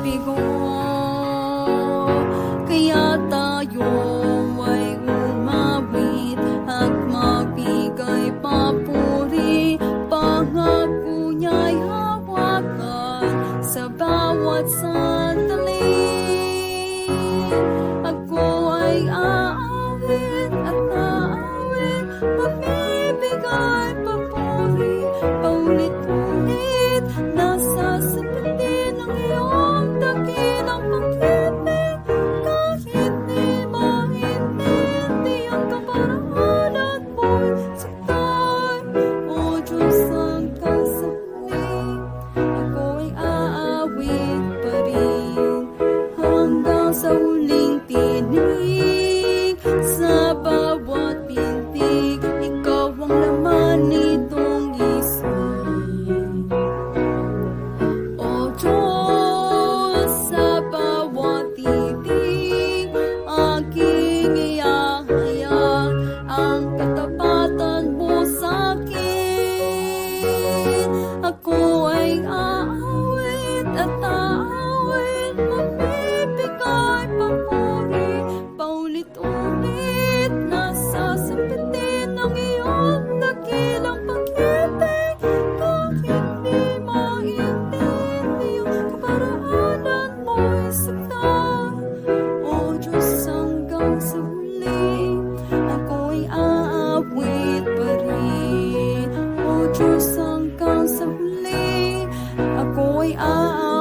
bigo. Kaya tayo ay umawit at magbigay papuri, pangako niya'y hawakan sa bawat sandali. Ako ay aawit at aawit, magbibigay papuri, paulit-ulit, nasa sapatin ng iyong dakilang pag-ibig. Kahit di maintindihan kaparaanan mo'y saktan, O Diyos hanggang sa huli, ako ay aawit pa rin hanggang sa huling tinig. Sa bawat pintig, ikaw ang laman nitong isip. O Diyos, sa bawat titig, aking ihahayag ang katapatan mo sa'kin. Ako ay aawit at aawit, magbibigay papuri, paulit-ulit, nasa sapatin ng iyong dakilang pag-ibig. Kahit di maintindihan kaparaanan mo'y saktan, O Diyos hanggang sa huli, ako'y aawit pa rin. O Diyos hanggang sa huli, ako'y aawit